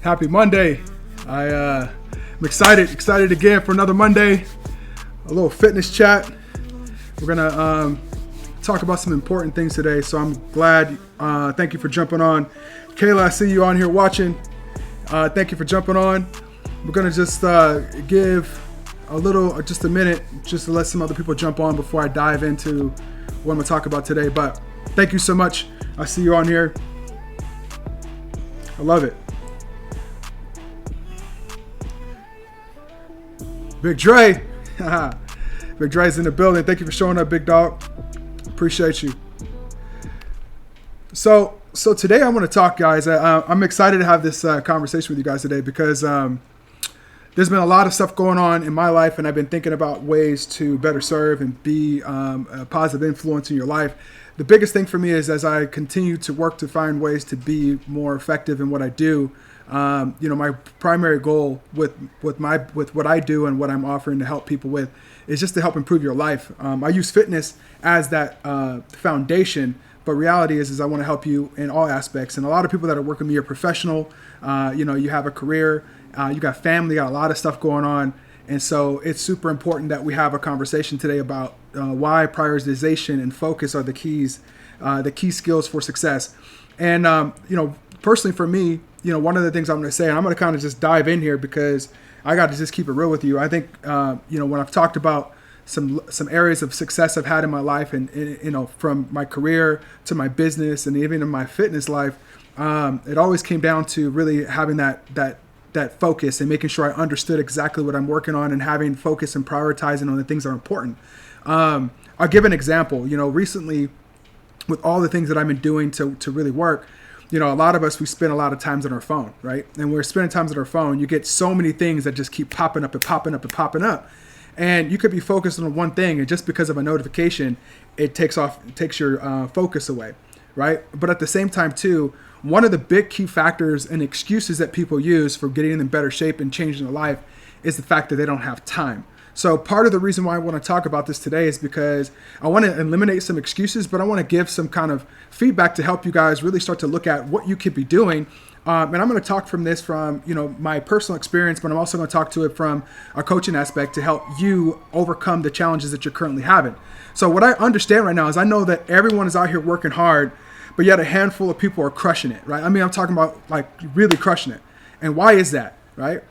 Happy Monday. I'm excited again for another Monday. A little fitness chat. We're gonna talk about some important things today, so I'm glad. Thank you for jumping on. Kayla, I see you on here watching. Thank you for jumping on. We're gonna just give just a minute, just to let some other people jump on before I dive into what I'm gonna talk about today. But thank you so much. I see you on here. I love it. Big Dre. Big Dre's in the building. Thank you for showing up, big dog. Appreciate you. So today I want to talk, guys. I'm excited to have this conversation with you guys today because there's been a lot of stuff going on in my life, and I've been thinking about ways to better serve and be a positive influence in your life. The biggest thing for me is as I continue to work to find ways to be more effective in what I do. My primary goal with what I do and what I'm offering to help people with is just to help improve your life. I use fitness as that foundation, but reality is I want to help you in all aspects. And a lot of people that are working with me are professional. You have a career, you got family, got a lot of stuff going on. And so it's super important that we have a conversation today about why prioritization and focus are the key skills for success. And, personally for me, one of the things I'm going to say, and I'm going to kind of just dive in here because I got to just keep it real with you. I think, when I've talked about some areas of success I've had in my life and, from my career to my business and even in my fitness life, it always came down to really having that focus and making sure I understood exactly what I'm working on and having focus and prioritizing on the things that are important. I'll give an example. Recently with all the things that I've been doing to really work, a lot of us, we spend a lot of times on our phone, right? And we're spending times on our phone. You get so many things that just keep popping up and popping up and popping up. And you could be focused on one thing, and just because of a notification, it takes your focus away, right? But at the same time, too, one of the big key factors and excuses that people use for getting in better shape and changing their life is the fact that they don't have time. So part of the reason why I want to talk about this today is because I want to eliminate some excuses, but I want to give some kind of feedback to help you guys really start to look at what you could be doing. And I'm going to talk from this from, my personal experience, but I'm also going to talk to it from a coaching aspect to help you overcome the challenges that you're currently having. So what I understand right now is I know that everyone is out here working hard, but yet a handful of people are crushing it, right? I mean, I'm talking about like really crushing it. And why is that, right?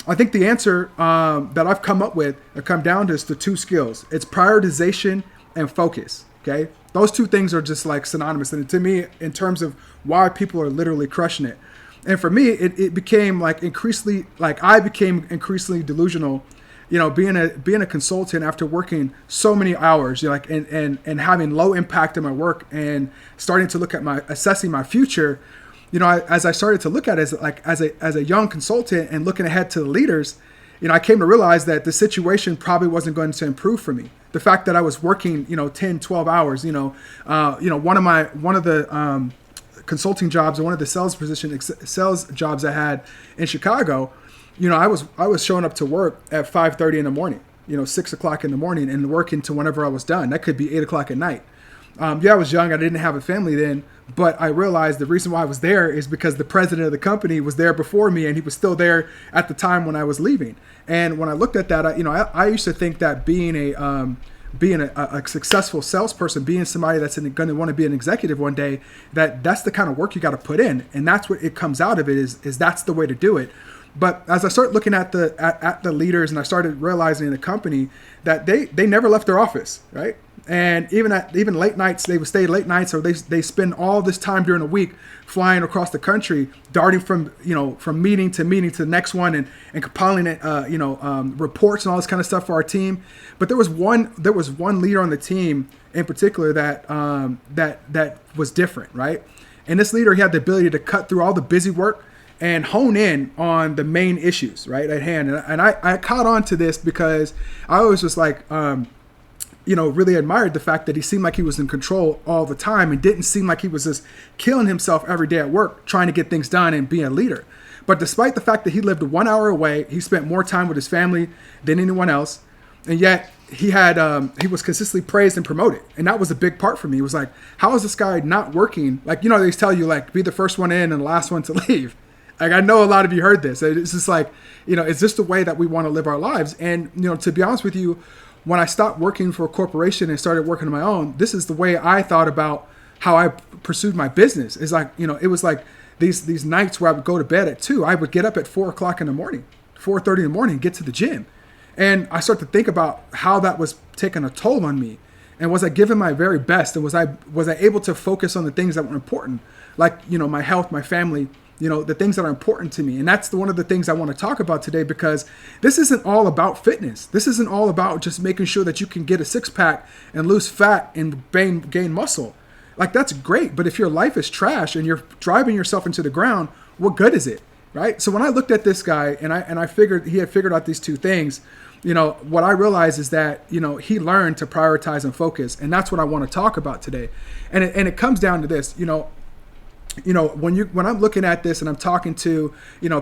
I think the answer that I've come up with come down to is the two skills. It's prioritization and focus, okay? Those two things are just like synonymous. And to me, in terms of why people are literally crushing it. And for me, it became I became increasingly delusional, being a consultant after working so many hours, and having low impact in my work and starting to look at assessing my future. As I started to look at it as a young consultant and looking ahead to the leaders, I came to realize that the situation probably wasn't going to improve for me. The fact that I was working, 10, 12 hours, one of the consulting jobs or one of the sales jobs I had in Chicago, I was showing up to work at 5:30 in the morning, 6 o'clock in the morning and working to whenever I was done. That could be 8 o'clock at night. I was young. I didn't have a family then, but I realized the reason why I was there is because the president of the company was there before me, and he was still there at the time when I was leaving. And when I looked at that, I used to think that being a successful salesperson, being somebody that's going to want to be an executive one day, that's the kind of work you got to put in, and that's what it comes out of it is that's the way to do it. But as I started looking at the leaders, and I started realizing in the company that they never left their office, right? And even late nights, they would stay late nights, or they spend all this time during the week flying across the country, darting from meeting to the next one, and compiling reports and all this kind of stuff for our team. But there was one leader on the team in particular that was different, right? And this leader, he had the ability to cut through all the busy work and hone in on the main issues, right, at hand. And I caught on to this because I always was really admired the fact that he seemed like he was in control all the time and didn't seem like he was just killing himself every day at work trying to get things done and be a leader. But despite the fact that he lived 1 hour away, he spent more time with his family than anyone else. And yet he was consistently praised and promoted. And that was a big part for me. It was like, how is this guy not working? They tell you, be the first one in and the last one to leave. Like, I know a lot of you heard this. It's just like, is this the way that we want to live our lives? And, to be honest with you, when I stopped working for a corporation and started working on my own, this is the way I thought about how I pursued my business. It's like, it was like these nights where I would go to bed at 2, I would get up at 4:00 in the morning, 4:30 in the morning, get to the gym. And I start to think about how that was taking a toll on me. And was I giving my very best? And was I able to focus on the things that were important? Like, my health, my family, the things that are important to me. And that's one of the things I want to talk about today, because this isn't all about fitness. This isn't all about just making sure that you can get a 6-pack and lose fat and gain muscle. Like, that's great. But if your life is trash and you're driving yourself into the ground, what good is it? Right? So when I looked at this guy and I figured he had figured out these two things, what I realized is that, he learned to prioritize and focus. And that's what I want to talk about today. And it comes down to this, when I'm looking at this and I'm talking to,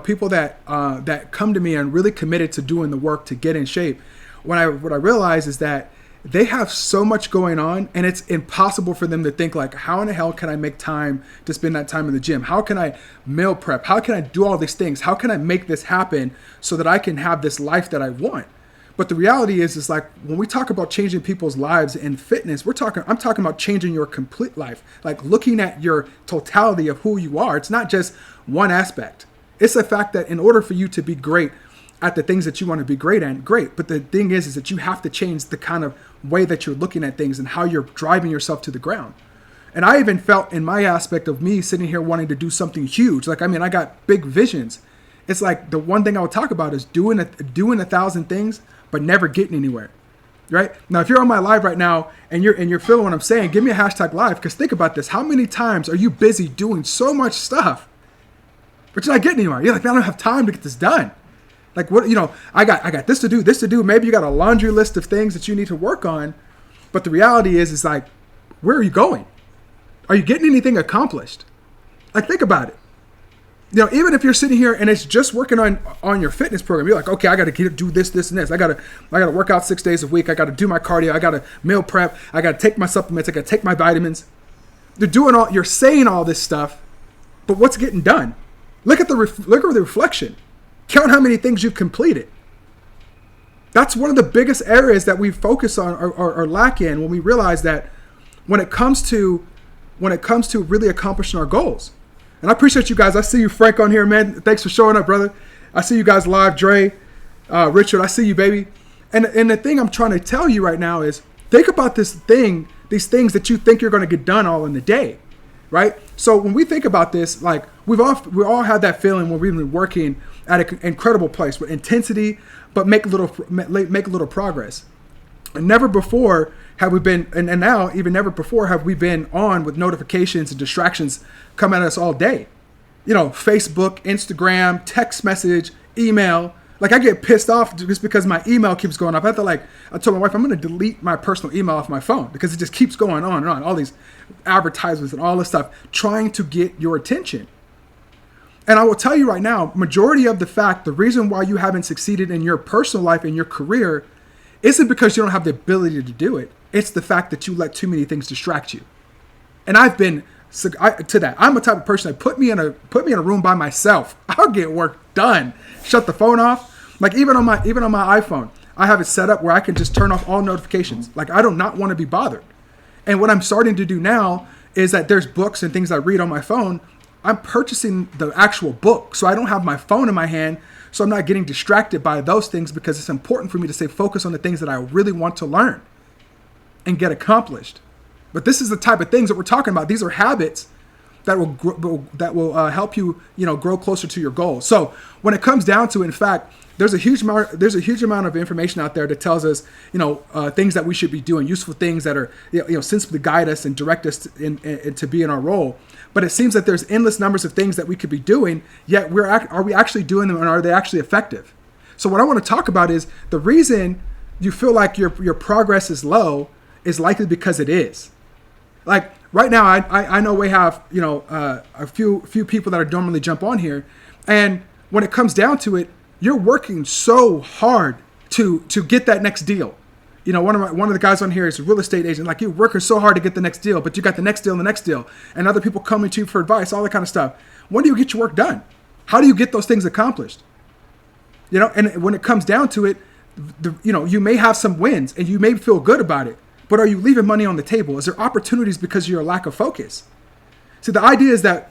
people that come to me and really committed to doing the work to get in shape, what I realize is that they have so much going on, and it's impossible for them to think like, how in the hell can I make time to spend that time in the gym? How can I meal prep? How can I do all these things? How can I make this happen so that I can have this life that I want? But the reality is like, when we talk about changing people's lives in fitness, I'm talking about changing your complete life, like looking at your totality of who you are. It's not just one aspect. It's the fact that in order for you to be great at the things that you want to be great at, great. But the thing is that you have to change the kind of way that you're looking at things and how you're driving yourself to the ground. And I even felt in my aspect of me sitting here wanting to do something huge. Like, I got big visions. It's like the one thing I would talk about is doing 1,000 things, but never getting anywhere. Right? Now, if you're on my live right now and you're feeling what I'm saying, give me a #live, because think about this. How many times are you busy doing so much stuff, but you're not getting anywhere? You're like, man, I don't have time to get this done. Like, what, I got this to do. Maybe you got a laundry list of things that you need to work on. But the reality is like, where are you going? Are you getting anything accomplished? Like, think about it. Even if you're sitting here and it's just working on your fitness program, you're like, okay, I got to do this, and this. I got to work out 6 days a week. I got to do my cardio. I got to meal prep. I got to take my supplements. I got to take my vitamins. You're saying all this stuff, but what's getting done? Look at the reflection. Count how many things you've completed. That's one of the biggest areas that we focus on or lack in when we realize that when it comes to really accomplishing our goals. And I appreciate you guys. I see you, Frank, on here, man. Thanks for showing up, brother. I see you guys live, Dre, Richard. I see you, baby. And the thing I'm trying to tell you right now is think about these things that you think you're going to get done all in the day, right? So when we think about this, like we all had that feeling when we've been working at an incredible place with intensity, but make a little progress. And never before have we been, and now even never before have we been on with notifications and distractions coming at us all day. Facebook, Instagram, text message, email. Like, I get pissed off just because my email keeps going up. I told my wife, I'm going to delete my personal email off my phone because it just keeps going on and on. All these advertisements and all this stuff trying to get your attention. And I will tell you right now, majority of the reason why you haven't succeeded in your personal life and your career isn't because you don't have the ability to do it. It's the fact that you let too many things distract you. And I've been to that. I'm a type of person that put me in a room by myself. I'll get work done. Shut the phone off. Like, even on my iPhone, I have it set up where I can just turn off all notifications. Like, I do not want to be bothered. And what I'm starting to do now is that there's books and things I read on my phone. I'm purchasing the actual book, so I don't have my phone in my hand, so I'm not getting distracted by those things, because it's important for me to stay focused on the things that I really want to learn and get accomplished. But this is the type of things that we're talking about. These are habits that will help you, grow closer to your goals. So when it comes down to it, in fact, there's a huge amount of information out there that tells us, things that we should be doing, useful things that are, sensibly guide us and direct us to be in our role. But it seems that there's endless numbers of things that we could be doing, yet are we actually doing them, and are they actually effective? So what I want to talk about is the reason you feel like your progress is low is likely because it is. Like right now, I know we have a few people that are normally jump on here, and when it comes down to it, you're working so hard to get that next deal. One of the guys on here is a real estate agent. Like, you're working so hard to get the next deal, but you got the next deal and the next deal, and other people coming to you for advice, all that kind of stuff. When do you get your work done? How do you get those things accomplished? And when it comes down to it, you may have some wins and you may feel good about it, but are you leaving money on the table? Is there opportunities because of your lack of focus? See, the idea is that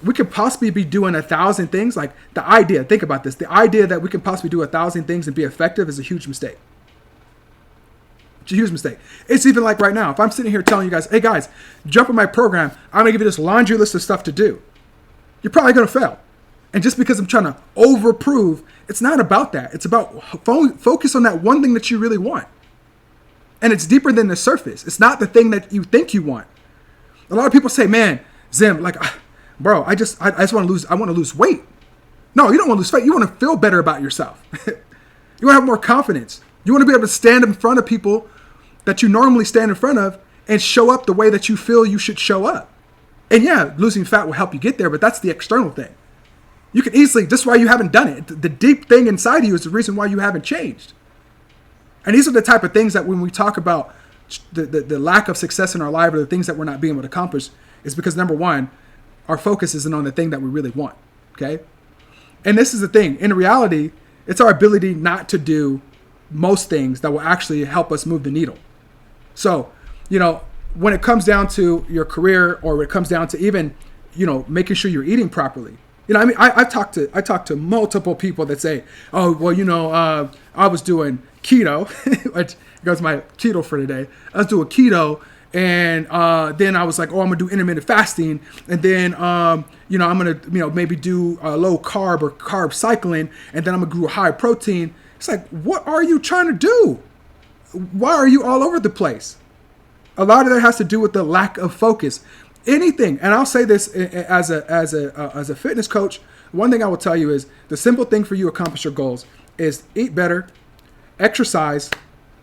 we could possibly be doing 1,000 things. Like think about this. The idea that we can possibly do 1,000 things and be effective is a huge mistake. It's a huge mistake. It's even like right now, if I'm sitting here telling you guys, hey guys, jump in my program, I'm gonna give you this laundry list of stuff to do. You're probably gonna fail. And just because I'm trying to overprove, it's not about that. It's about focus on that one thing that you really want. And it's deeper than the surface. It's not the thing that you think you want. A lot of people say, man, Zim, like, bro, I just want to lose weight. No, you don't want to lose weight. You want to feel better about yourself. You want to have more confidence. You want to be able to stand in front of people that you normally stand in front of and show up the way that you feel you should show up. And yeah, losing fat will help you get there, but that's the external thing. You can easily, that's why you haven't done it. The deep thing inside of you is the reason why you haven't changed. And these are the type of things that when we talk about the lack of success in our life or the things that we're not being able to accomplish is because, number one, our focus isn't on the thing that we really want, okay? And this is the thing. In reality, it's our ability not to do most things that will actually help us move the needle. So, when it comes down to your career or when it comes down to even, making sure you're eating properly, I talked to multiple people that say, oh, well, I was doing keto, which goes my keto for today. I was doing keto, and then I was like, oh, I'm gonna do intermittent fasting, and then I'm gonna maybe do low carb or carb cycling, and then I'm gonna do high protein. It's like, what are you trying to do? Why are you all over the place? A lot of that has to do with the lack of focus. Anything, and I'll say this as a fitness coach, one thing I will tell you is the simple thing for you to accomplish your goals is eat better, exercise,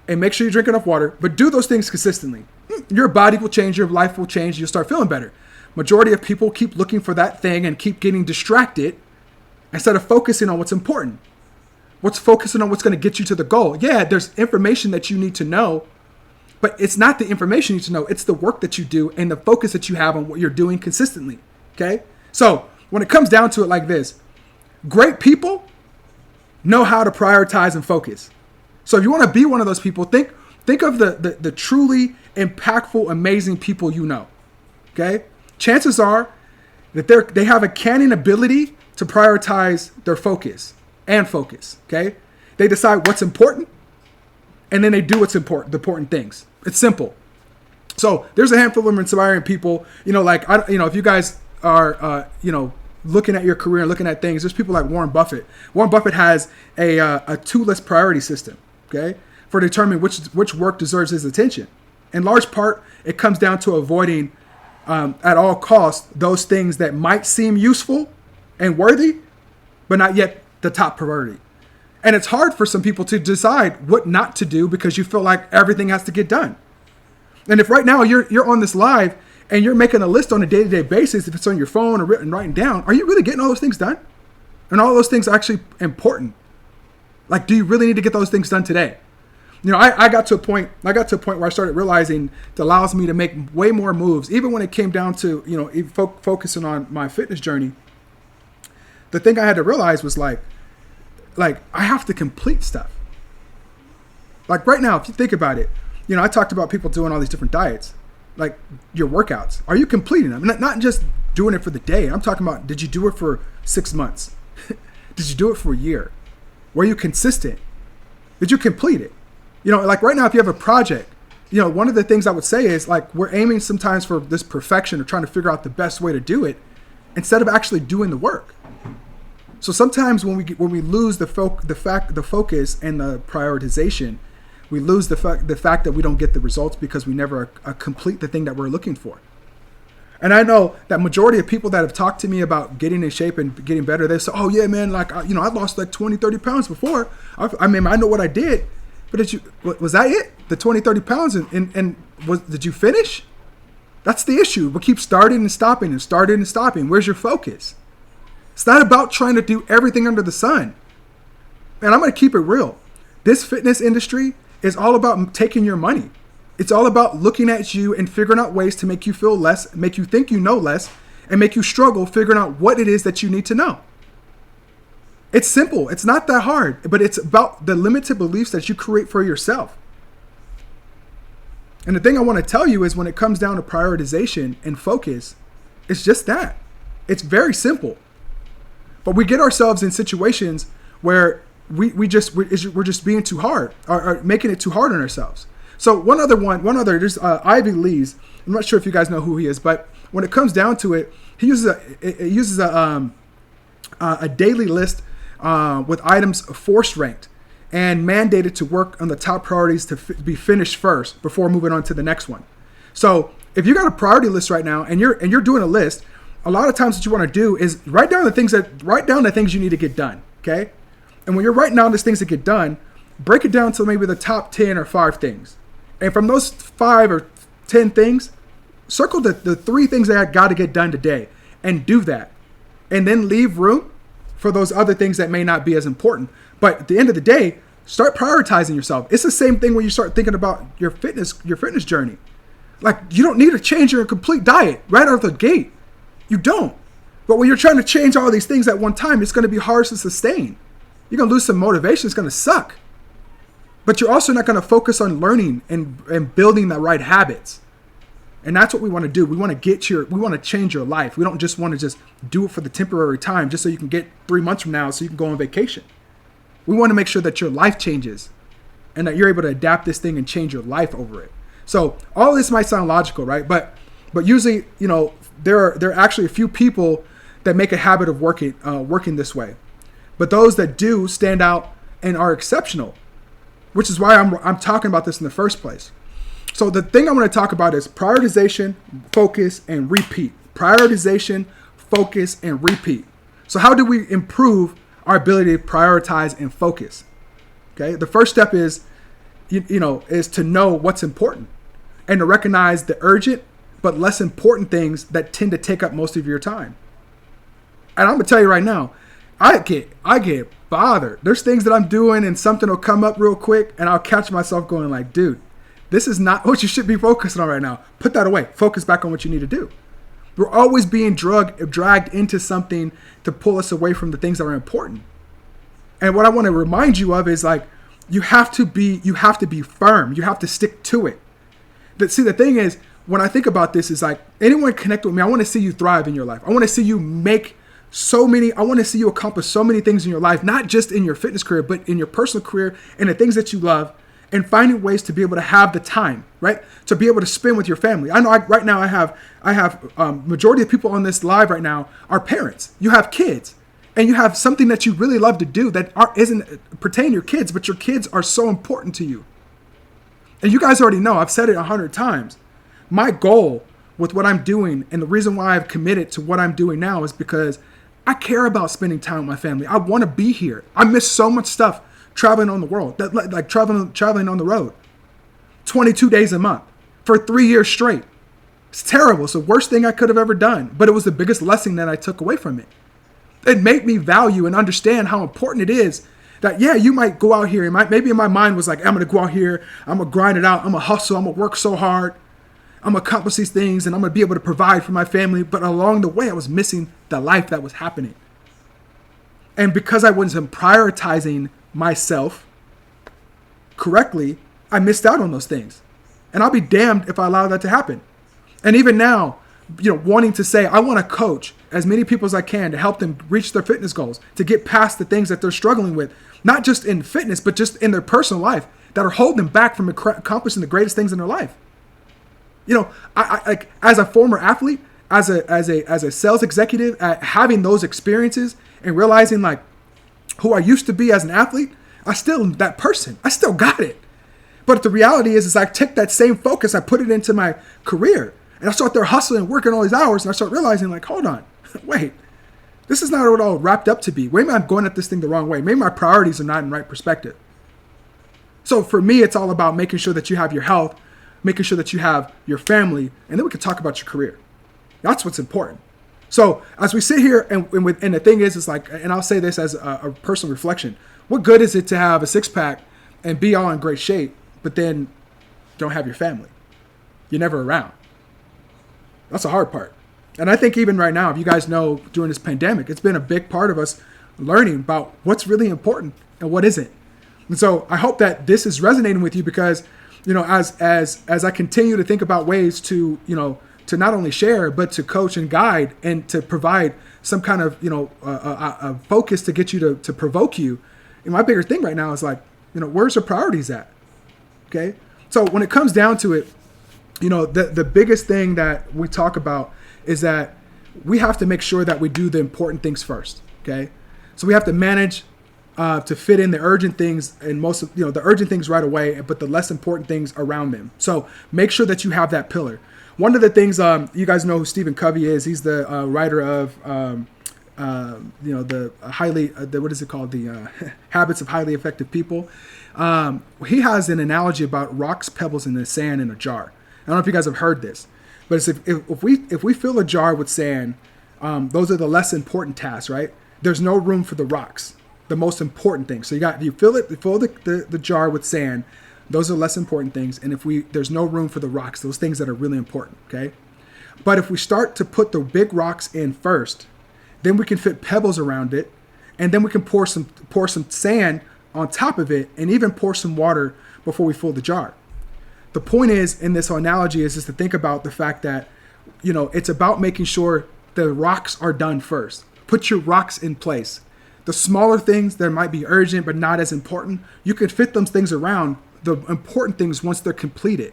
and make sure you drink enough water, but do those things consistently. Your body will change, your life will change, you'll start feeling better. Majority of people keep looking for that thing and keep getting distracted instead of focusing on what's important. What's focusing on what's going to get you to the goal. Yeah, there's information that you need to know, but it's not the information you need to know. It's the work that you do and the focus that you have on what you're doing consistently. Okay? So when it comes down to it like this, great people know how to prioritize and focus. So if you want to be one of those people, think of the truly impactful, amazing people you know. Okay? Chances are that they have a canny ability to prioritize their focus. Okay? They decide what's important, and then they do what's important, the important things. It's simple. So there's a handful of inspiring people, if you guys are, looking at your career and looking at things, there's people like Warren Buffett. Warren Buffett has a two-list priority system, okay, for determining which work deserves his attention. In large part, it comes down to avoiding, at all costs, those things that might seem useful and worthy, but not yet the top priority. And it's hard for some people to decide what not to do because you feel like everything has to get done. And if right now you're on this live and you're making a list on a day-to-day basis, if it's on your phone or writing down, are you really getting all those things done? And all those things are actually important. Like, do you really need to get those things done today? I got to a point where I started realizing it allows me to make way more moves, even when it came down to, focusing on my fitness journey. The thing I had to realize was like I have to complete stuff. Like right now, if you think about it, I talked about people doing all these different diets, like your workouts. Are you completing them? Not just doing it for the day. I'm talking about, did you do it for 6 months? Did you do it for a year? Were you consistent? Did you complete it? Like right now, if you have a project, one of the things I would say is like, we're aiming sometimes for this perfection or trying to figure out the best way to do it instead of actually doing the work. So sometimes when we lose the focus and the prioritization, we lose the fact that we don't get the results because we never complete the thing that we're looking for. And I know that majority of people that have talked to me about getting in shape and getting better, they say, oh yeah, man, like, I lost like 20, 30 pounds before. I know what I did, but was that it? The 20, 30 pounds and did you finish? That's the issue. We keep starting and stopping and starting and stopping. Where's your focus? It's not about trying to do everything under the sun. And I'm going to keep it real. This fitness industry is all about taking your money. It's all about looking at you and figuring out ways to make you feel less, make you think you know less, and make you struggle figuring out what it is that you need to know. It's simple. It's not that hard, but it's about the limited beliefs that you create for yourself. And the thing I want to tell you is when it comes down to prioritization and focus, it's just that. It's very simple. But we get ourselves in situations where we're just being too hard or making it too hard on ourselves. So there's Ivy Lee's. I'm not sure if you guys know who he is, but when it comes down to it, he uses a daily list with items force ranked and mandated to work on the top priorities to be finished first before moving on to the next one. So if you got a priority list right now and you're doing a list, a lot of times what you want to do is write down the things you need to get done. Okay, and when you're writing down these things to get done, break it down to maybe the top 10 or 5 things, and from those 5 or 10 things, circle the 3 things that I got to get done today, and do that, and then leave room for those other things that may not be as important. But at the end of the day, start prioritizing yourself. It's the same thing when you start thinking about your fitness journey. Like, you don't need to change your complete diet right out of the gate. You don't. But when you're trying to change all these things at one time, it's going to be hard to sustain. You're going to lose some motivation. It's going to suck. But you're also not going to focus on learning and building the right habits. And that's what we want to do. We want to change your life. We don't just want to just do it for the temporary time just so you can get 3 months from now so you can go on vacation. We want to make sure that your life changes and that you're able to adapt this thing and change your life over it. So all this might sound logical, right? But usually, there are actually a few people that make a habit of working this way. But those that do stand out and are exceptional, which is why I'm talking about this in the first place. So the thing I want to talk about is prioritization, focus, and repeat. Prioritization, focus, and repeat. So how do we improve our ability to prioritize and focus? Okay, the first step is, is to know what's important and to recognize the urgent but less important things that tend to take up most of your time. And I'm gonna tell you right now, I get bothered. There's things that I'm doing and something will come up real quick and I'll catch myself going like, dude, this is not what you should be focusing on right now. Put that away. Focus back on what you need to do. We're always being dragged into something to pull us away from the things that are important. And what I want to remind you of is like, you have to be firm. You have to stick to it. See, the thing is, when I think about this, is like, anyone connect with me, I want to see you thrive in your life. I want to see you I want to see you accomplish so many things in your life, not just in your fitness career, but in your personal career and the things that you love, and finding ways to be able to have the time, right? To be able to spend with your family. I know right now I have majority of people on this live right now are parents. You have kids and you have something that you really love to do that isn't pertaining to your kids, but your kids are so important to you. And you guys already know, I've said it 100 times. My goal with what I'm doing and the reason why I've committed to what I'm doing now is because I care about spending time with my family. I want to be here. I miss so much stuff traveling on the world, like traveling on the road 22 days a month for 3 years straight. It's terrible. It's the worst thing I could have ever done, but it was the biggest lesson that I took away from it. It made me value and understand how important it is that, yeah, you might go out here and maybe in my mind was like, I'm going to go out here, I'm going to grind it out, I'm going to hustle, I'm going to work so hard, I'm going to accomplish these things, and I'm going to be able to provide for my family. But along the way, I was missing the life that was happening. And because I wasn't prioritizing myself correctly, I missed out on those things. And I'll be damned if I allow that to happen. And even now, wanting to say, I want to coach as many people as I can to help them reach their fitness goals, to get past the things that they're struggling with, not just in fitness, but just in their personal life that are holding them back from accomplishing the greatest things in their life. I like, as a former athlete, as a sales executive, having those experiences and realizing like who I used to be as an athlete, I still am that person. I still got it. But the reality is I take that same focus, I put it into my career, and I start there hustling and working all these hours, and I start realizing like, hold on, wait, this is not what all wrapped up to be. Maybe I'm going at this thing the wrong way. Maybe my priorities are not in the right perspective. So for me, it's all about making sure that you have your health, making sure that you have your family, and then we can talk about your career. That's what's important. So as we sit here and the thing is, it's like, and I'll say this as a personal reflection, what good is it to have a six-pack and be all in great shape, but then don't have your family? You're never around. That's the hard part. And I think even right now, if you guys know, during this pandemic, it's been a big part of us learning about what's really important and what isn't. And so I hope that this is resonating with you, because, as I continue to think about ways to, to not only share, but to coach and guide and to provide some kind of, a focus to get you to provoke you. And my bigger thing right now is like, where's your priorities at? Okay. So when it comes down to it, the biggest thing that we talk about is that we have to make sure that we do the important things first. Okay. So we have to manage to fit in the urgent things, and most of, the urgent things right away, but the less important things around them. So make sure that you have that pillar. One of the things, you guys know who Stephen Covey is. He's the writer of, the what is it called? The Habits of Highly Effective People. He has an analogy about rocks, pebbles, and the sand in a jar. I don't know if you guys have heard this, but it's if we fill a jar with sand, those are the less important tasks, right? There's no room for the rocks, the most important things. So you fill the jar with sand, those are less important things. And there's no room for the rocks, those things that are really important. Okay. But if we start to put the big rocks in first, then we can fit pebbles around it. And then we can pour some sand on top of it, and even pour some water before we fill the jar. The point is, in this analogy, is just to think about the fact that, it's about making sure the rocks are done first. Put your rocks in place. The smaller things that might be urgent but not as important, you can fit those things around the important things once they're completed.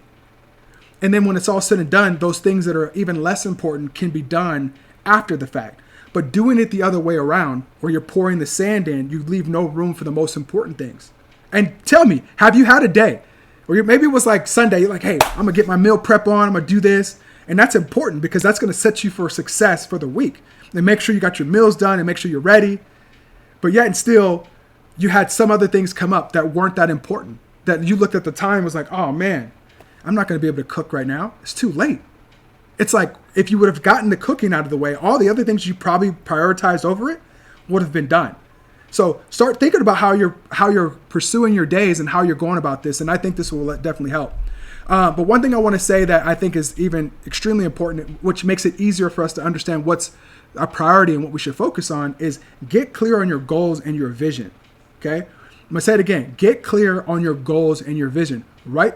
And then when it's all said and done, those things that are even less important can be done after the fact. But doing it the other way around, where you're pouring the sand in, you leave no room for the most important things. And tell me, have you had a day where maybe it was like Sunday, you're like, hey, I'm going to get my meal prep on, I'm going to do this. And that's important, because that's going to set you for success for the week. And make sure you got your meals done and make sure you're ready. But yet and still, you had some other things come up that weren't that important, that you looked at the time and was like, oh man, I'm not going to be able to cook right now. It's too late. It's like, if you would have gotten the cooking out of the way, all the other things you probably prioritized over it would have been done. So start thinking about how you're pursuing your days and how you're going about this. And I think this will definitely help. But one thing I want to say that I think is even extremely important, which makes it easier for us to understand what's a priority and what we should focus on, is get clear on your goals and your vision. Okay. I'm going to say it again. Get clear on your goals and your vision. Write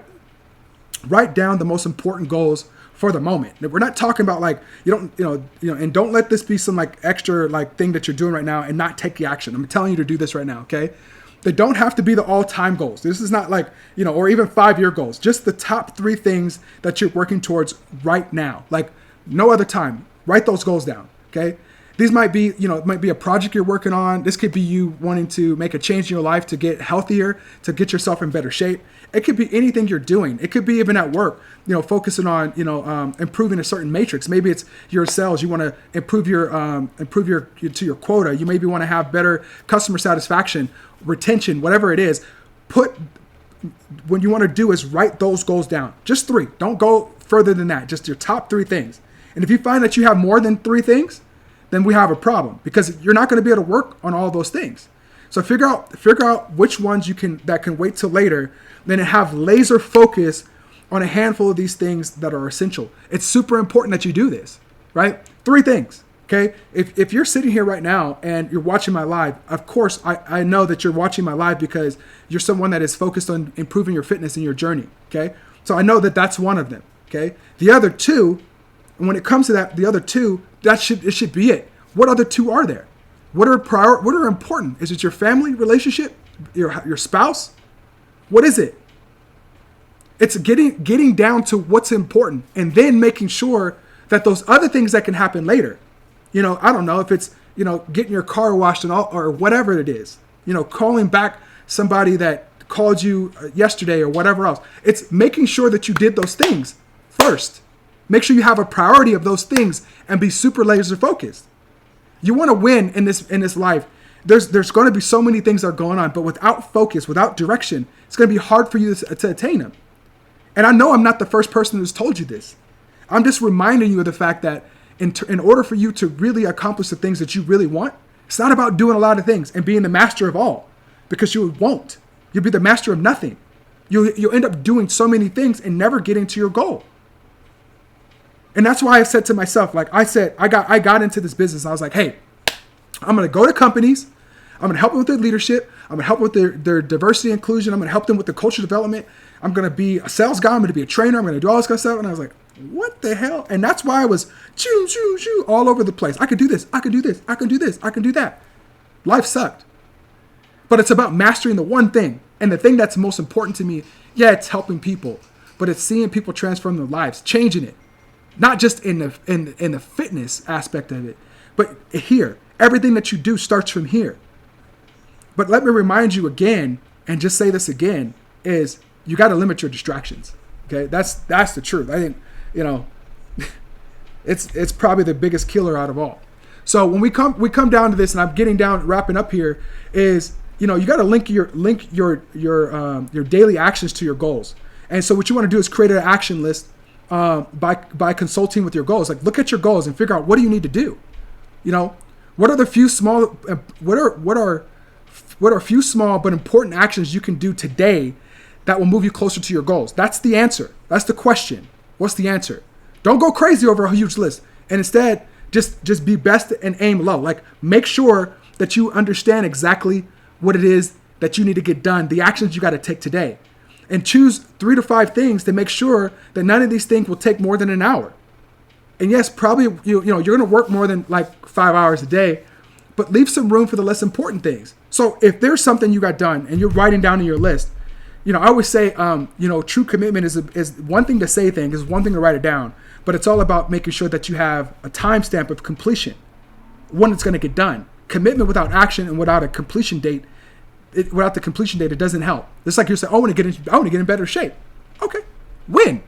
down the most important goals for the moment. We're not talking about like, and don't let this be some like extra like thing that you're doing right now and not take the action. I'm telling you to do this right now. Okay. They don't have to be the all-time goals. This is not like, or even 5-year goals, just the top 3 things that you're working towards right now. Like no other time. Write those goals down. Okay. These might be, it might be a project you're working on. This could be you wanting to make a change in your life to get healthier, to get yourself in better shape. It could be anything you're doing. It could be even at work, focusing on, improving a certain matrix. Maybe it's your sales. You want to improve to your quota. You maybe want to have better customer satisfaction, retention, whatever it is. What you want to do is write those goals down. Just 3. Don't go further than that. Just your top 3 things. And if you find that you have more than 3 things, then we have a problem, because you're not going to be able to work on all those things. So figure out which ones that can wait till later, then have laser focus on a handful of these things that are essential. It's super important that you do this, right? 3 things. Okay. If you're sitting here right now and you're watching my live, of course, I know that you're watching my live because you're someone that is focused on improving your fitness in your journey. Okay. So I know that that's one of them. Okay. The other 2, and when it comes to that, the other 2, it should be it. What other 2 are there? What are important? Is it your family relationship, your spouse? What is it? It's getting down to what's important, and then making sure that those other things that can happen later. I don't know if it's getting your car washed and all, or whatever it is. Calling back somebody that called you yesterday or whatever else. It's making sure that you did those things first. Make sure you have a priority of those things and be super laser focused. You want to win in this life. There's going to be so many things that are going on, but without focus, without direction, it's going to be hard for you to attain them. And I know I'm not the first person who's told you this. I'm just reminding you of the fact that in order for you to really accomplish the things that you really want, it's not about doing a lot of things and being the master of all, because you won't. You'll be the master of nothing. You'll end up doing so many things and never getting to your goal. And that's why I said to myself, like I said, I got into this business. I was like, hey, I'm going to go to companies. I'm going to help them with their leadership. I'm going to help them with their diversity and inclusion. I'm going to help them with their culture development. I'm going to be a sales guy. I'm going to be a trainer. I'm going to do all this kind of stuff. And I was like, what the hell? And that's why I was all over the place. I could do this. I could do this. I could do this. I could do that. Life sucked. But it's about mastering the one thing. And the thing that's most important to me, yeah, it's helping people, but it's seeing people transform their lives, changing it. Not just in the fitness aspect of it, but here. Everything that you do starts from here. But let me remind you again, and just say this again, is you got to limit your distractions. Okay, that's the truth. I think, it's probably the biggest killer out of all. So when we come down to this, and I'm wrapping up here, is you got to link your daily actions to your goals. And so what you want to do is create an action list by consulting with your goals. Like, look at your goals and figure out, what do you need to do. What are the few small what are few small but important actions you can do today that will move you closer to your goals? That's the answer. That's the question. What's the answer? Don't go crazy over a huge list, and instead just be best and aim low. Like, make sure that you understand exactly what it is that you need to get done, the actions you got to take today, and choose 3 to 5 things to make sure that none of these things will take more than an hour. And yes, probably you're going to work more than like 5 hours a day, but leave some room for the less important things. So if there's something you got done and you're writing down in your list, I always say, true commitment is one thing to say things, is one thing to write it down, but it's all about making sure that you have a timestamp of completion, when it's going to get done. Commitment without action and without a completion date, it doesn't help. It's like you're saying, I want to get in better shape. Okay, when?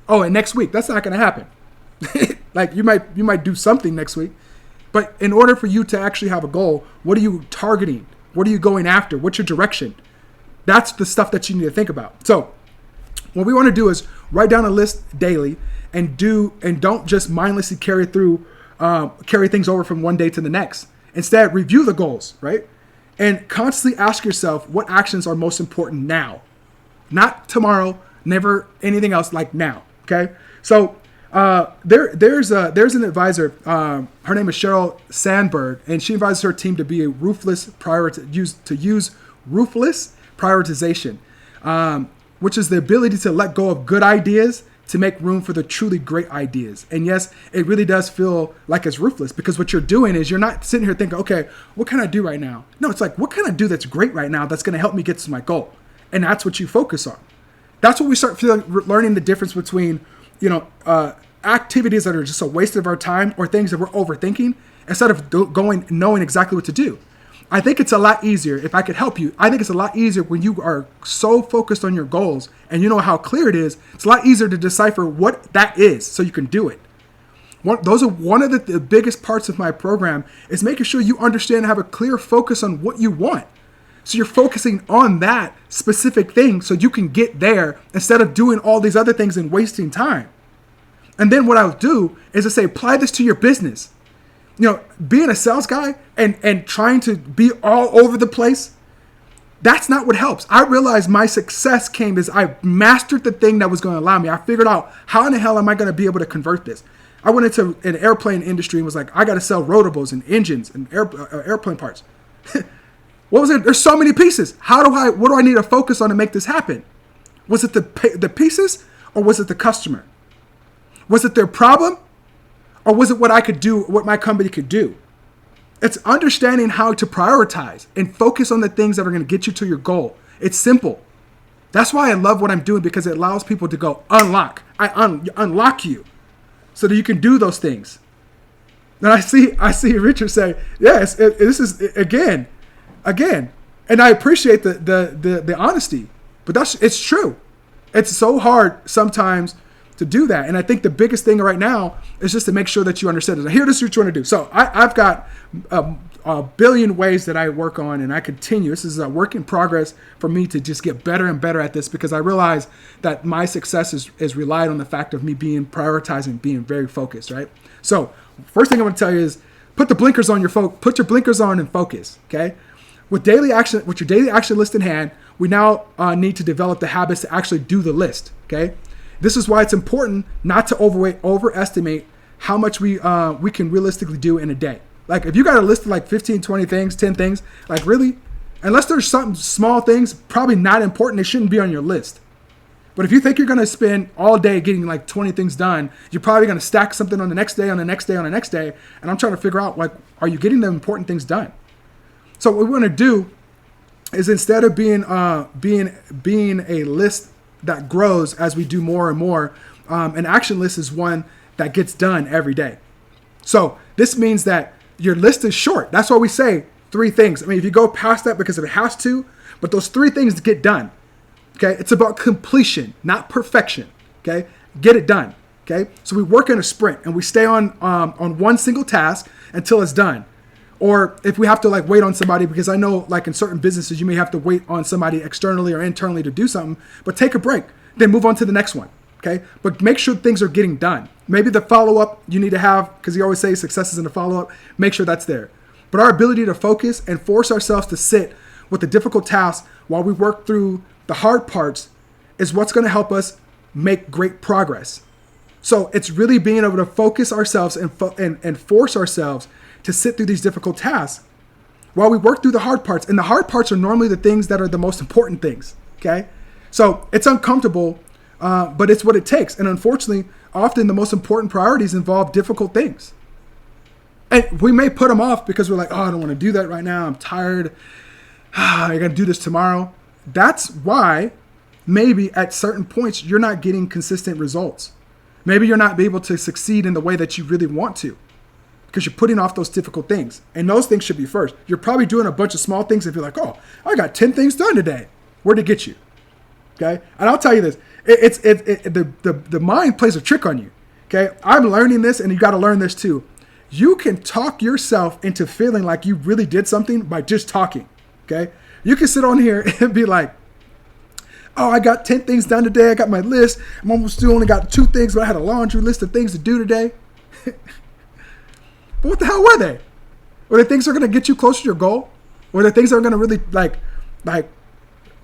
Oh, and next week. That's not going to happen. Like, you might do something next week, but in order for you to actually have a goal, what are you targeting? What are you going after? What's your direction? That's the stuff that you need to think about. So what we want to do is write down a list daily and don't just mindlessly carry things over from one day to the next. Instead, review the goals, right? And constantly ask yourself, what actions are most important now? Not tomorrow, never anything else, like now. Okay. So there's an advisor. Her name is Sheryl Sandberg, and she advises her team to be a ruthless use ruthless prioritization, which is the ability to let go of good ideas to make room for the truly great ideas. And yes, it really does feel like it's ruthless, because what you're doing is you're not sitting here thinking, okay, what can I do right now? No, it's like, what can I do that's great right now that's going to help me get to my goal? And that's what you focus on. That's what we start learning the difference between, activities that are just a waste of our time or things that we're overthinking, instead of knowing exactly what to do. I think it's a lot easier, if I could help you, I think it's a lot easier when you are so focused on your goals and you know how clear it is. It's a lot easier to decipher what that is so you can do it. Those are one of the biggest parts of my program, is making sure you understand and have a clear focus on what you want. So you're focusing on that specific thing so you can get there, instead of doing all these other things and wasting time. And then what I'll do is I say, apply this to your business. Being a sales guy and trying to be all over the place, that's not what helps. I realized my success came as I mastered the thing that was going to allow me. I figured out, how in the hell am I going to be able to convert this? I went into an airplane industry and was like, I got to sell rotables and engines and airplane parts. What was it? There's so many pieces. What do I need to focus on to make this happen? Was it the pieces, or was it the customer? Was it their problem? Or was it what I could do, what my company could do? It's understanding how to prioritize and focus on the things that are going to get you to your goal. It's simple. That's why I love what I'm doing, because it allows people to go unlock. I unlock you so that you can do those things. And I see Richard say, yes, this is again. And I appreciate the honesty, but it's true. It's so hard sometimes to do that. And I think the biggest thing right now is just to make sure that you understand it. Here, this is what you want to do. So I've got a billion ways that I work on, and I continue. This is a work in progress for me to just get better and better at this, because I realize that my success is relied on the fact of me being prioritizing, being very focused, right? So first thing I want to tell you is put your blinkers on and focus, okay? With your daily action list in hand, we now need to develop the habits to actually do the list, okay? This is why it's important not to overestimate how much we can realistically do in a day. Like if you got a list of like 15, 20 things, 10 things, like really, unless there's some small things, probably not important, they shouldn't be on your list. But if you think you're going to spend all day getting like 20 things done, you're probably going to stack something on the next day, on the next day, on the next day. And I'm trying to figure out, like, are you getting the important things done? So what we want to do is, instead of being a list that grows as we do more and more, an action list is one that gets done every day. So this means that your list is short. That's why we say 3 things. I mean, if you go past that because it has to, but those 3 things get done. Okay, it's about completion, not perfection. Okay, get it done. Okay, so we work in a sprint and we stay on one single task until it's done. Or if we have to like wait on somebody, because I know like in certain businesses you may have to wait on somebody externally or internally to do something, but take a break, then move on to the next one. Okay, but make sure things are getting done. Maybe the follow-up you need to have, because you always say success is in the follow-up, make sure that's there. But our ability to focus and force ourselves to sit with the difficult tasks while we work through the hard parts is what's going to help us make great progress. So it's really being able to focus ourselves and force ourselves to sit through these difficult tasks while we work through the hard parts. And the hard parts are normally the things that are the most important things. Okay, so it's uncomfortable, but it's what it takes. And unfortunately, often the most important priorities involve difficult things. And we may put them off because we're like, oh, I don't want to do that right now. I'm tired. I got to do this tomorrow. That's why maybe at certain points you're not getting consistent results. Maybe you're not able to succeed in the way that you really want to because you're putting off those difficult things. And those things should be first. You're probably doing a bunch of small things if you're like, oh, I got 10 things done today. Where'd it get you? Okay. And I'll tell you this, the mind plays a trick on you. Okay. I'm learning this, and you got to learn this too. You can talk yourself into feeling like you really did something by just talking. Okay. You can sit on here and be like, oh, I got 10 things done today. I got my list. I'm almost still only got 2 things, but I had a laundry list of things to do today. But what the hell were they? Were they things that are going to get you closer to your goal? Were they things that are going to really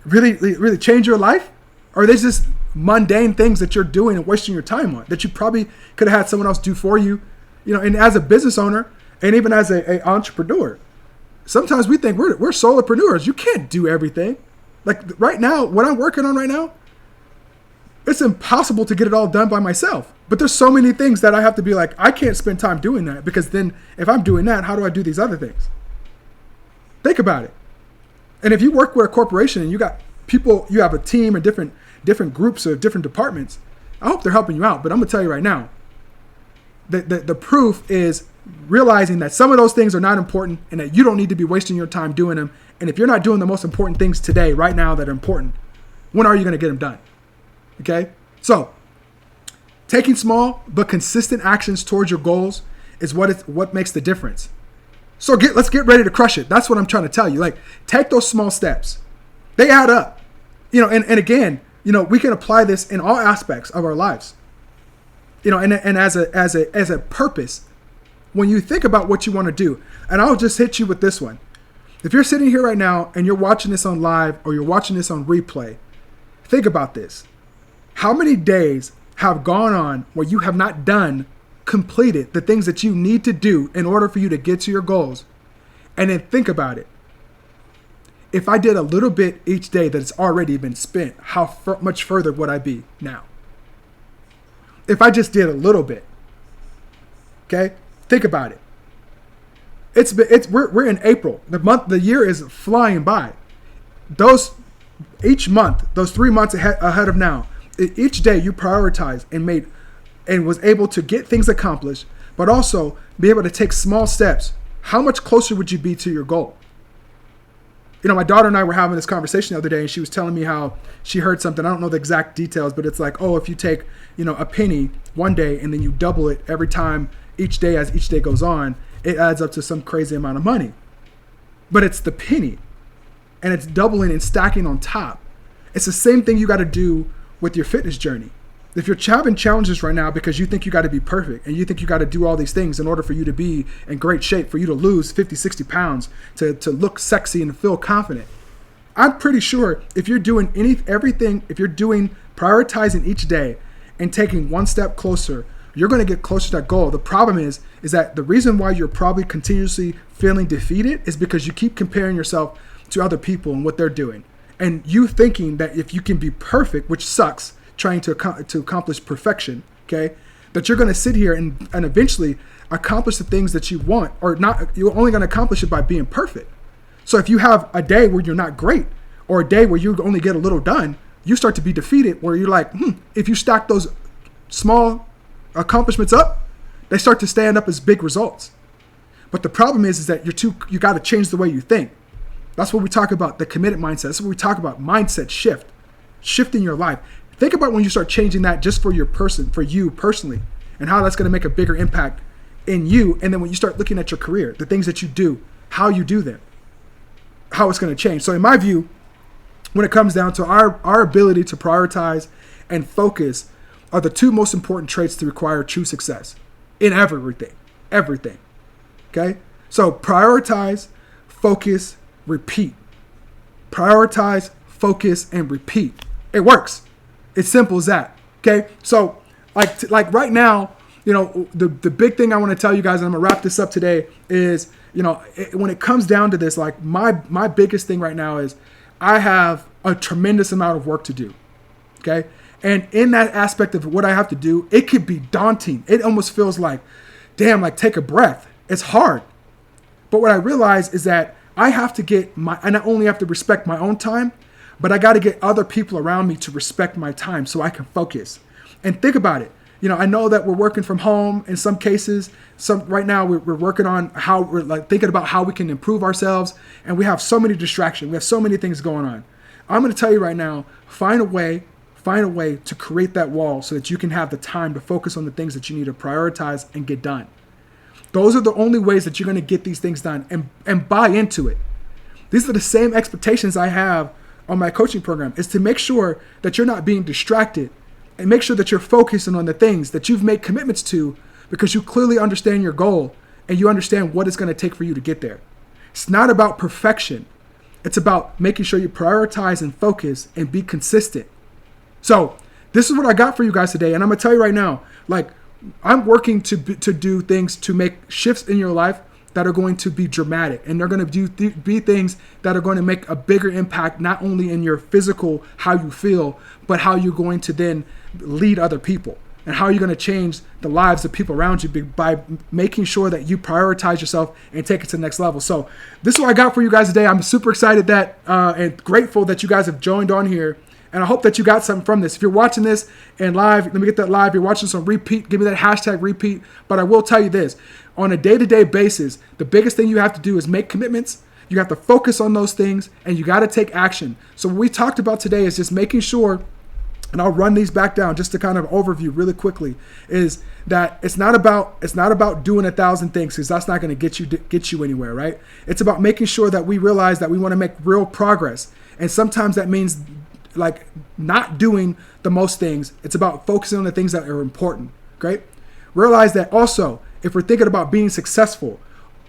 really change your life? Or are they just mundane things that you're doing and wasting your time on that you probably could have had someone else do for you? You know, and as a business owner and even as an entrepreneur, sometimes we think we're solopreneurs. You can't do everything. Like right now, what I'm working on right now, it's impossible to get it all done by myself. But there's so many things that I have to be like, I can't spend time doing that, because then if I'm doing that, how do I do these other things? Think about it. And if you work with a corporation and you got people, you have a team and different groups or different departments, I hope they're helping you out. But I'm gonna tell you right now, the proof is realizing that some of those things are not important and that you don't need to be wasting your time doing them. And if you're not doing the most important things today, right now, that are important, when are you going to get them done? Okay. So taking small but consistent actions towards your goals is what makes the difference. So let's get ready to crush it. That's what I'm trying to tell you. Like, take those small steps. They add up, you know, and again, you know, we can apply this in all aspects of our lives, you know, and as a purpose. When you think about what you want to do, and I'll just hit you with this one. If you're sitting here right now and you're watching this on live or you're watching this on replay, think about this. How many days have gone on where you have not completed the things that you need to do in order for you to get to your goals? And then think about it. If I did a little bit each day that has already been spent, how much further would I be now? If I just did a little bit, okay? Think about it. We're in April. The year is flying by. Each month, those 3 months ahead of now, each day you prioritize and was able to get things accomplished, but also be able to take small steps. How much closer would you be to your goal? You know, my daughter and I were having this conversation the other day, and she was telling me how she heard something. I don't know the exact details, but it's like, oh, if you take, you know, a penny one day and then you double it every time each day as each day goes on, it adds up to some crazy amount of money. But it's the penny, and it's doubling and stacking on top. It's the same thing you got to do with your fitness journey. If you're having challenges right now because you think you got to be perfect and you think you got to do all these things in order for you to be in great shape, for you to lose 50, 60 pounds, to look sexy and feel confident, I'm pretty sure if you're doing everything, if you're doing prioritizing each day and taking one step closer, you're going to get closer to that goal. The problem is that the reason why you're probably continuously feeling defeated is because you keep comparing yourself to other people and what they're doing. And you thinking that if you can be perfect, which sucks, trying to accomplish perfection, okay, that you're going to sit here and eventually accomplish the things that you want, or not. You're only going to accomplish it by being perfect. So if you have a day where you're not great, or a day where you only get a little done, you start to be defeated, where you're like, if you stack those small accomplishments up, they start to stand up as big results. But the problem is that you got to change the way you think. That's what we talk about, the committed mindset. That's what we talk about, mindset shift, shifting your life. Think about when you start changing that just for you personally, and how that's going to make a bigger impact in you. And then when you start looking at your career, the things that you do, how you do them, how it's going to change. So in my view, when it comes down to our ability to prioritize and focus are the two most important traits to require true success in everything. Okay? So prioritize, focus, repeat. Prioritize, focus, and repeat. It works. It's simple as that. Okay? So like right now, the big thing I want to tell you guys, and I'm going to wrap this up today, is, when it comes down to this, like my biggest thing right now is I have a tremendous amount of work to do. Okay? And in that aspect of what I have to do, it could be daunting. It almost feels like, damn, like take a breath. It's hard. But what I realize is that I have to I not only have to respect my own time, but I got to get other people around me to respect my time so I can focus. And think about it. I know that we're working from home in some cases. Right now we're working on how we're thinking about how we can improve ourselves. And we have so many distractions. We have so many things going on. I'm going to tell you right now, find a way to create that wall so that you can have the time to focus on the things that you need to prioritize and get done. Those are the only ways that you're going to get these things done, and buy into it. These are the same expectations I have on my coaching program, is to make sure that you're not being distracted and make sure that you're focusing on the things that you've made commitments to, because you clearly understand your goal and you understand what it's going to take for you to get there. It's not about perfection. It's about making sure you prioritize and focus and be consistent. So this is what I got for you guys today. And I'm going to tell you right now, I'm working to do things to make shifts in your life that are going to be dramatic. And they're going to be things that are going to make a bigger impact, not only in your physical, how you feel, but how you're going to then lead other people. And how you're going to change the lives of people around you by making sure that you prioritize yourself and take it to the next level. So this is what I got for you guys today. I'm super excited and grateful that you guys have joined on here. And I hope that you got something from this. If you're watching this and live, let me get that live. You're watching this on repeat, give me that hashtag repeat. But I will tell you this, on a day-to-day basis, the biggest thing you have to do is make commitments. You have to focus on those things, and you got to take action. So what we talked about today is just making sure, and I'll run these back down just to kind of overview really quickly, is that it's not about doing 1,000 things, because that's not going to get you anywhere, right? It's about making sure that we realize that we want to make real progress. And sometimes that means not doing the most things. It's about focusing on the things that are important. Great. Realize that also, if we're thinking about being successful,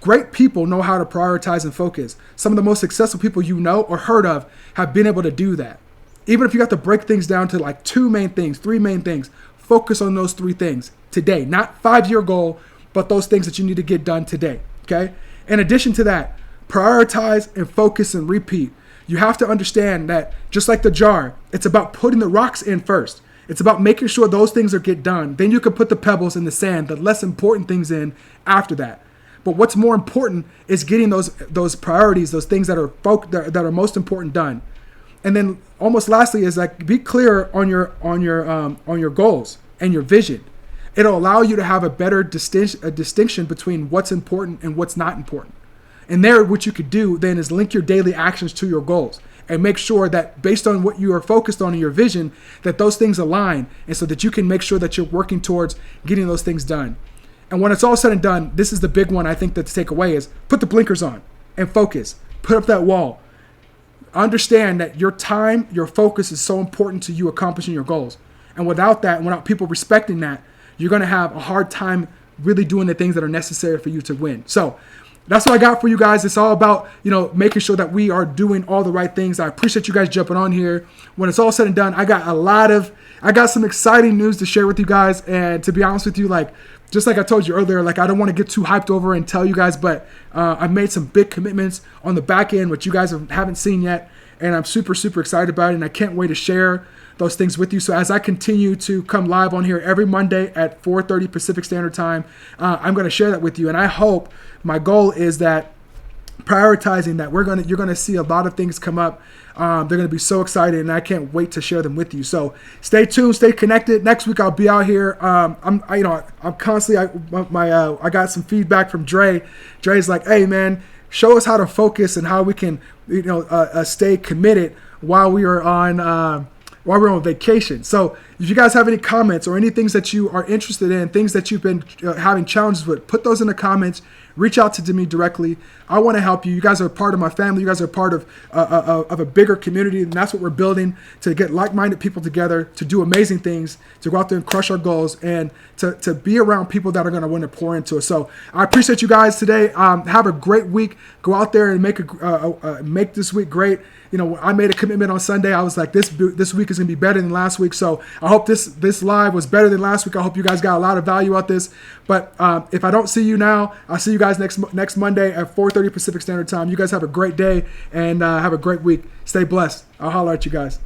great people know how to prioritize and focus. Some of the most successful people you know or heard of have been able to do that. Even if you have to break things down to 2 main things, 3 main things, focus on those 3 things today. Not 5-year goal, but those things that you need to get done today. Okay. In addition to that, prioritize and focus and repeat. You have to understand that just like the jar, it's about putting the rocks in first. It's about making sure those things get done. Then you can put the pebbles in the sand, the less important things in after that. But what's more important is getting those priorities, those things that are most important done. And then almost lastly is be clear on your goals and your vision. It'll allow you to have a better distinction between what's important and what's not important. And there, what you could do then is link your daily actions to your goals and make sure that based on what you are focused on in your vision, that those things align, and so that you can make sure that you're working towards getting those things done. And when it's all said and done, this is the big one I think that to take away is put the blinkers on and focus. Put up that wall. Understand that your time, your focus is so important to you accomplishing your goals. And without that, and without people respecting that, you're going to have a hard time really doing the things that are necessary for you to win. So that's what I got for you guys. It's all about, making sure that we are doing all the right things. I appreciate you guys jumping on here. When it's all said and done, I got some exciting news to share with you guys. And to be honest with you, just like I told you earlier, I don't want to get too hyped over and tell you guys, but I've made some big commitments on the back end, which you guys haven't seen yet. And I'm super, super excited about it. And I can't wait to share those things with you. So as I continue to come live on here every Monday at 4:30 Pacific Standard Time, I'm going to share that with you. And I hope, my goal is that prioritizing that you're going to see a lot of things come up. They're going to be so excited, and I can't wait to share them with you. So stay tuned, stay connected. Next week I'll be out here. I'm constantly, I got some feedback from Dre. Dre's like, hey man, show us how to focus and how we can, stay committed while we are on vacation. So if you guys have any comments or any things that you are interested in, things that you've been having challenges with, put those in the comments. Reach out to me directly. I want to help you. You guys are part of my family. You guys are part of a bigger community, and that's what we're building, to get like-minded people together, to do amazing things, to go out there and crush our goals, and to be around people that are going to want to pour into us. So I appreciate you guys today. Have a great week. Go out there and make this week great. I made a commitment on Sunday. I was like, this week is going to be better than last week. So I hope this live was better than last week. I hope you guys got a lot of value out this. But if I don't see you now, I'll see you guys next Monday at 4:30 Pacific Standard Time. You guys have a great day and have a great week. Stay blessed. I'll holler at you guys.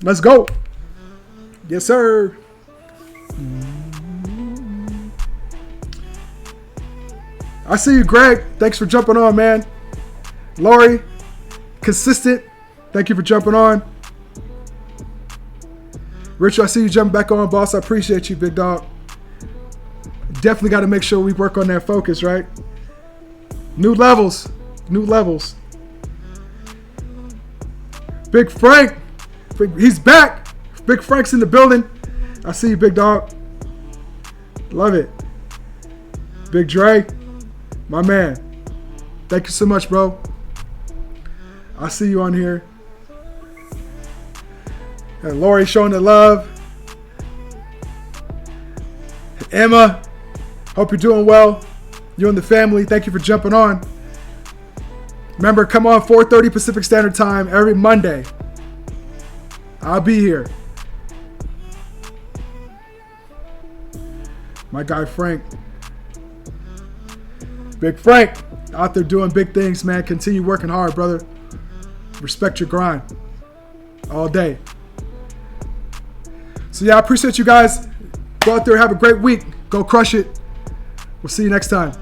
Let's go. Yes, sir. I see you, Greg. Thanks for jumping on, man. Lori, consistent. Thank you for jumping on. Richard, I see you jumping back on, boss. I appreciate you, big dog. Definitely got to make sure we work on that focus, right? New levels. Big Frank, he's back. Big Frank's in the building. I see you, big dog. Love it. Big Dre, my man. Thank you so much, bro. I see you on here. And Lori showing the love. Emma, hope you're doing well. You and the family, thank you for jumping on. Remember, come on 4:30 Pacific Standard Time every Monday. I'll be here. My guy Frank. Big Frank, out there doing big things, man. Continue working hard, brother. Respect your grind all day. So yeah, I appreciate you guys. Go out there, have a great week. Go crush it. We'll see you next time.